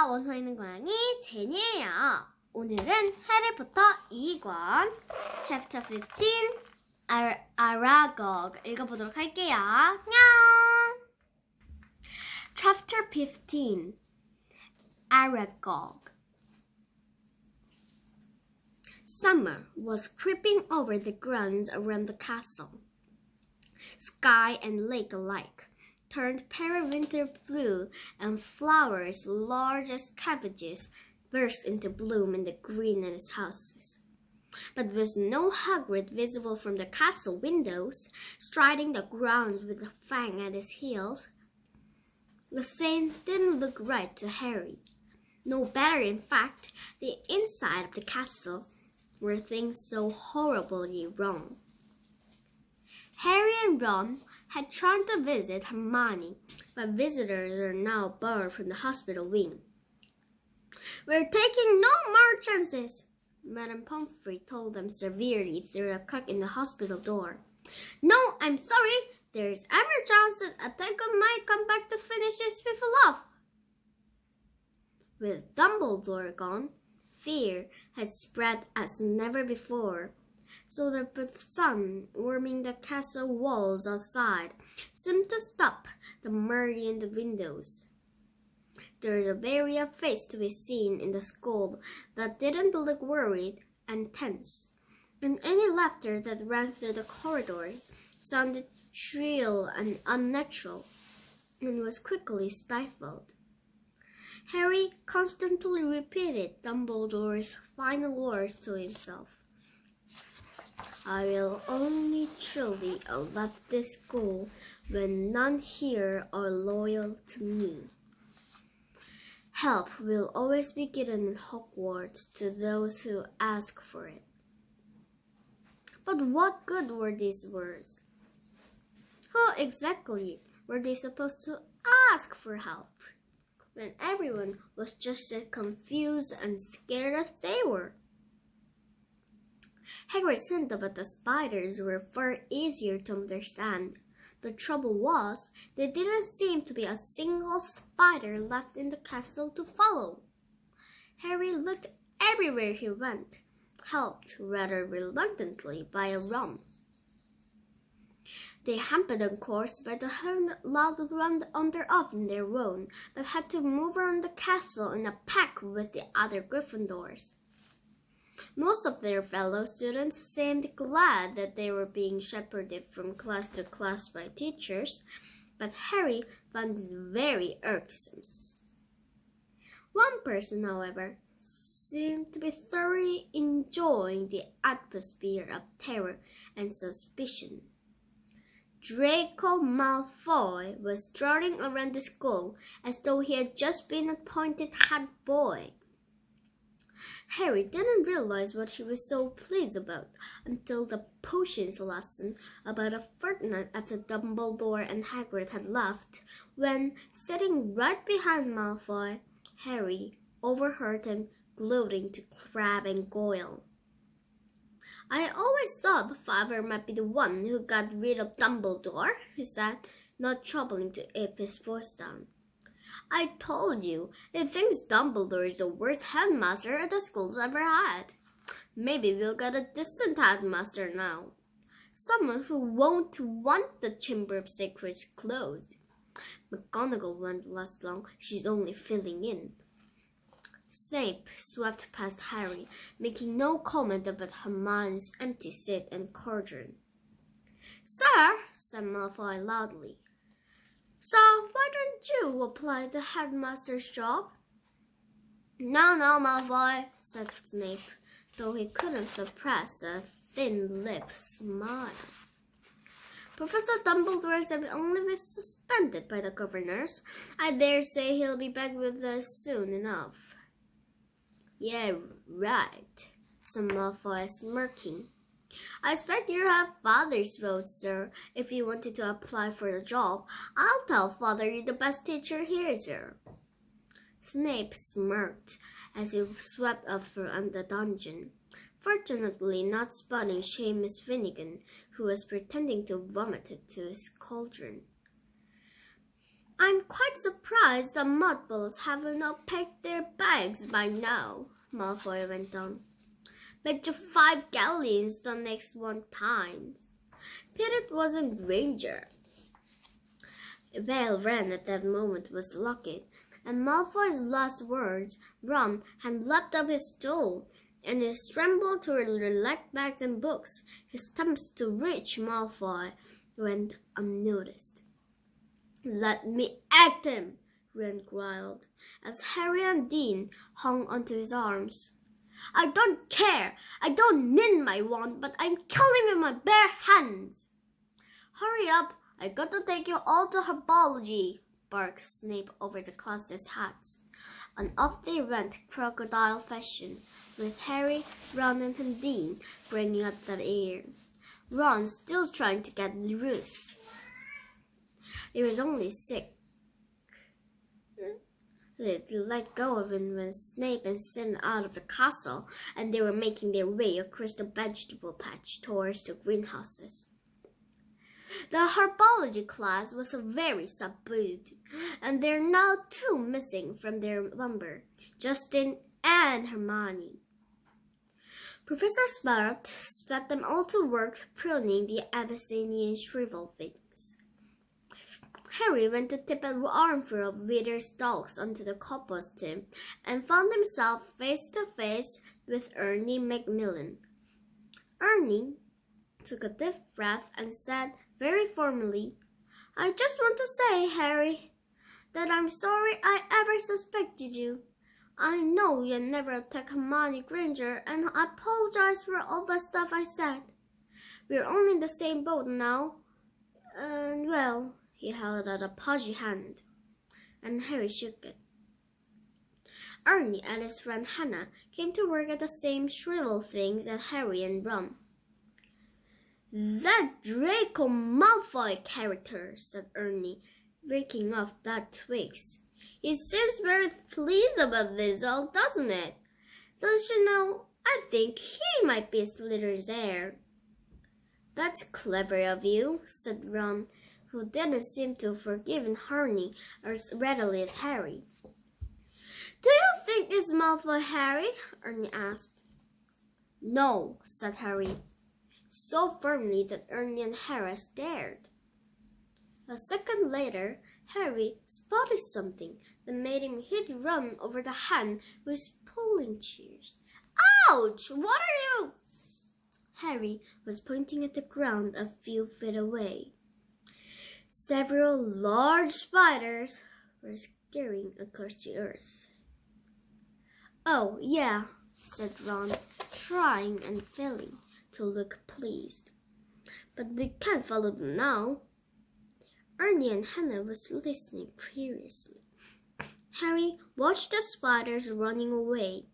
어서 있는 고양이 제니예요. 오늘은 해리포터 2권 Chapter 15 아라곡 읽어보도록 할게요. 안녕! Chapter 15 아라곡. Summer was creeping over the grounds around the castle. Sky and lake alike turned periwinkle blue, and flowers large as cabbages burst into bloom in the greenest houses. But there was no Hagrid visible from the castle windows, striding the grounds with a fang at his heels. The scene didn't look right to Harry. No better, in fact, the inside of the castle, where things so horribly wrong. Harry and Ron had tried to visit Hermione, but visitors are now barred from the hospital wing. "We're taking no more chances," Madame Pomfrey told them severely through a crack in the hospital door. "No, I'm sorry. There's every chance that Attacker might come back to finish his spiffle off." With Dumbledore gone, fear had spread as never before, so that the sun warming the castle walls outside seemed to stop the murray in the windows. There was a very odd face to be seen in the school that didn't look worried and tense, and any laughter that ran through the corridors sounded shrill and unnatural, and was quickly stifled. Harry constantly repeated Dumbledore's final words to himself. "I will only truly elect this school when none here are loyal to me. Help will always be given in Hogwarts to those who ask for it." But what good were these words? How exactly were they supposed to ask for help, when everyone was just as confused and scared as they were? Hagrid's hint about the spiders were far easier to understand. The trouble was, there didn't seem to be a single spider left in the castle to follow. Harry looked everywhere he went, helped rather reluctantly by Ron. They hampered on course by the loud run under off in their own, but had to move around the castle in a pack with the other Gryffindors. Most of their fellow students seemed glad that they were being shepherded from class to class by teachers, but Harry found it very irksome. One person, however, seemed to be thoroughly enjoying the atmosphere of terror and suspicion. Draco Malfoy was strutting around the school as though he had just been appointed head boy. Harry didn't realize what he was so pleased about until the potions lesson about a fortnight after Dumbledore and Hagrid had left, when, sitting right behind Malfoy, Harry overheard him gloating to Crabbe and Goyle. "I always thought the father might be the one who got rid of Dumbledore," he said, not troubling to ape his voice down. "I told you, he thinks Dumbledore is the worst headmaster the school's ever had. Maybe we'll get a decent headmaster now. Someone who won't want the Chamber of Secrets closed. McGonagall won't last long, she's only filling in." Snape swept past Harry, making no comment about Hermione's empty seat and cauldron. "Sir," said Malfoy loudly, "so why don't you apply the headmaster's job?" "No, Malfoy," said Snape, though he couldn't suppress a thin-lipped smile. "Professor Dumbledore has only been suspended by the governors. I dare say he'll be back with us soon enough." "Yeah, right," said Malfoy, smirking. "I expect you have Father's vote, sir. If you wanted to apply for the job, I'll tell Father you're the best teacher here, sir." Snape smirked as he swept up from the dungeon, fortunately not spotting Seamus Finnegan, who was pretending to vomit it to his cauldron. I'm quite surprised the Mudballs haven't all packed their bags by now, Malfoy went on. Bet you 5 galleons the next one times. Pity it wasn't Granger. A bell rang at that moment was locked, and Malfoy's last words, Ron had leapt up his stool, and he scrambled to collect bags and books. His attempts to reach Malfoy went unnoticed. Let me at him, Ron growled, as Harry and Dean hung onto his arms. I don't care. I don't need my wand, but I'm killing him with my bare hands. Hurry up. I got to take you all to herbology, barked Snape over the class's hats. And off they went crocodile fashion, with Harry, Ron, and Dean bringing up the air. Ron still trying to get loose. He was only sick. They let go of him when Snape and sent out of the castle, and they were making their way across the vegetable patch towards the greenhouses. The herbology class was very subdued, and there are now 2 missing from their number, Justin and Hermione. Professor Sprout set them all to work pruning the Abyssinian shrivel figs. Harry went to tip an armful of withered stalks onto the cobblestone and found himself face to face with Ernie Macmillan. Ernie took a deep breath and said very formally, I just want to say, Harry, that I'm sorry I ever suspected you. I know you never attacked Hermione Granger, and I apologize for all the stuff I said. We're only in the same boat now, and well, he held out a pudgy hand, and Harry shook it. Ernie and his friend Hannah came to work at the same shrivel things as Harry and Ron. That Draco Malfoy character, said Ernie, breaking off that twigs. He seems very pleased about this all, doesn't it? Don't you know, I think he might be Slytherin's heir. That's clever of you, said Ron, who didn't seem to have forgiven Ernie as readily as Harry. Do you think it's Malfoy, Harry? Ernie asked. No, said Harry, so firmly that Ernie and Harry stared. A second later, Harry spotted something that made him hit Ron over the head with pulling shears. Ouch! What are you? Harry was pointing at the ground a few feet away. Several large spiders were scurrying across the earth. Oh, yeah, said Ron, trying and failing to look pleased. But we can't follow them now. Ernie and Hannah was listening curiously. Harry watched the spiders running away.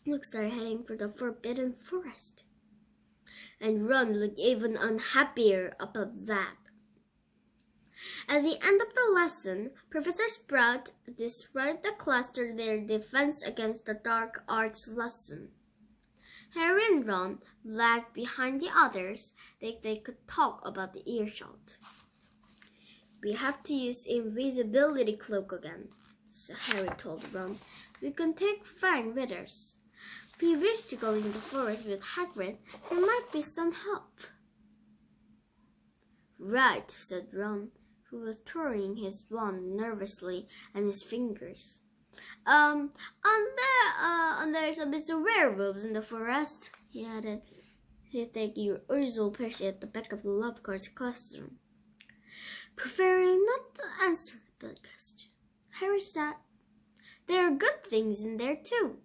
Looks like they're heading for the Forbidden Forest. And Ron looked even unhappier about that. At the end of the lesson, Professor Sprout described the class to their defense against the dark arts lesson. Harry and Ron lagged behind the others that they could talk about the earshot. We have to use invisibility cloak again, so Harry told Ron. We can take Fang with us. If we wish to go into the forest with Hagrid, there might be some help. Right, said Ron, who was twirling his wand nervously and his fingers. And there's a bit of werewolves in the forest, he added. He think your usual Percy at the back of the Lovecraft's classroom. Preferring not to answer the question, Harry said, there are good things in there too.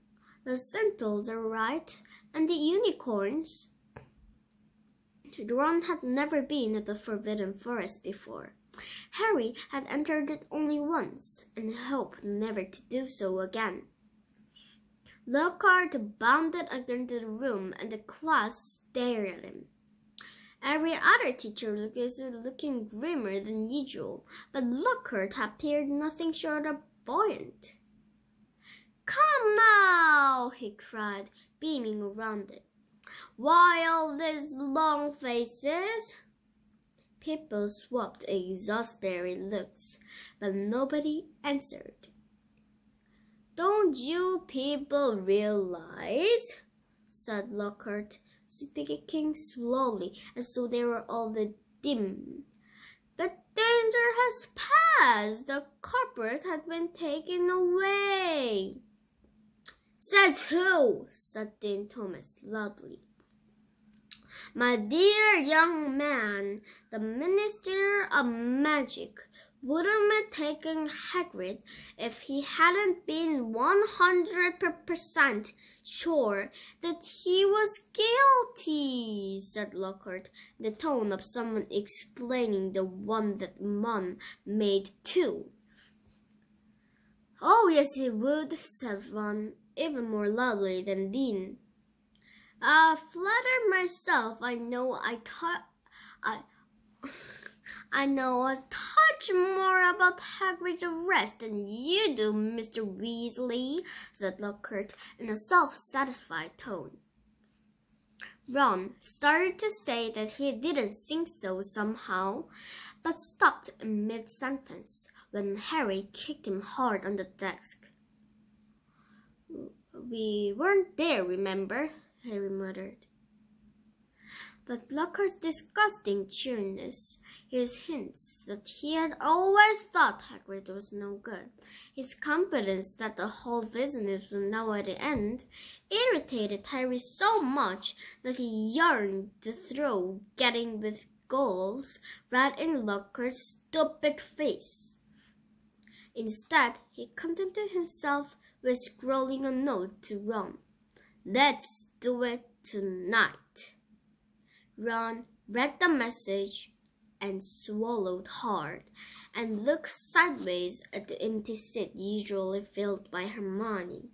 The centaurs are right, and the unicorns. Ron had never been at the Forbidden Forest before. Harry had entered it only once, and hoped never to do so again. Lockhart bounded into the room, and the class stared at him. Every other teacher was looking grimmer than usual, but Lockhart appeared nothing short of buoyant. Come now, he cried, beaming around it. Why all these long faces? People swapped exasperated looks, but nobody answered. "Don't you people realize," said Lockhart, speaking slowly as though they were all the dim, "the danger has passed. The culprit had been taken away." "Says who?" said Dean Thomas loudly. "My dear young man, the Minister of Magic wouldn't have taken Hagrid if he hadn't been 100% sure that he was guilty," said Lockhart, in the tone of someone explaining the one that Mum made too. "Oh, yes, he would," said Ron, even more loudly than Dean. "Flatter myself, I know a touch more about Hagrid's arrest than you do, Mr. Weasley," said Lockhart in a self-satisfied tone. Ron started to say that he didn't think so somehow, but stopped in mid-sentence when Harry kicked him hard on the desk. "We weren't there, remember?" Harry muttered. But Lockhart's disgusting cheeriness, his hints that he had always thought Hagrid was no good, his confidence that the whole business was now at an end, irritated Harry so much that he yearned to throw "getting with goals" right in Lockhart's stupid face. Instead, he contented himself with scrawling a note to Ron. "Let's do it tonight." Ron read the message and swallowed hard and looked sideways at the empty seat usually filled by Hermione.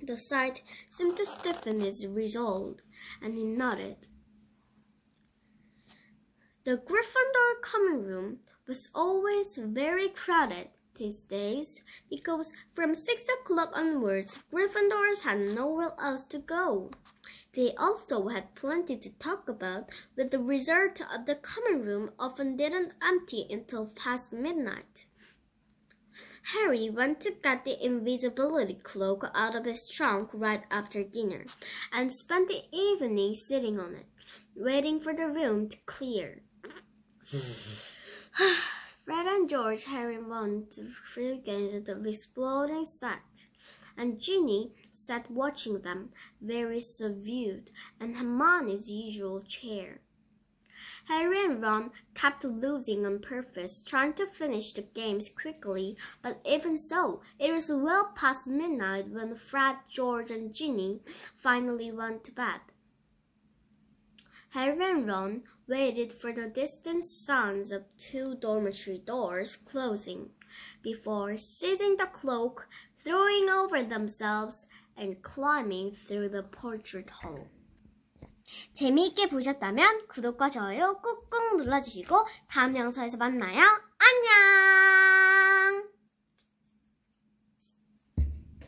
The sight seemed to stiffen his resolve, and he nodded. The Gryffindor common room was always very crowded these days because from 6 o'clock onwards Gryffindors had nowhere else to go. They also had plenty to talk about, but the resort of the common room often didn't empty until past midnight. Harry went to get the invisibility cloak out of his trunk right after dinner, and spent the evening sitting on it, waiting for the room to clear. Fred and George had run to few games at the exploding set, and Ginny sat watching them, very subdued, in Hermione's usual chair. Harry and Ron kept losing on purpose, trying to finish the games quickly, but even so, it was well past midnight when Fred, George, and Ginny finally went to bed. Harry and Ron waited for the distant sounds of 2 dormitory doors closing before seizing the cloak, throwing over themselves, and climbing through the portrait hole. 재미있게 보셨다면 구독과 좋아요 꾹꾹 눌러주시고 다음 영상에서 만나요. 안녕!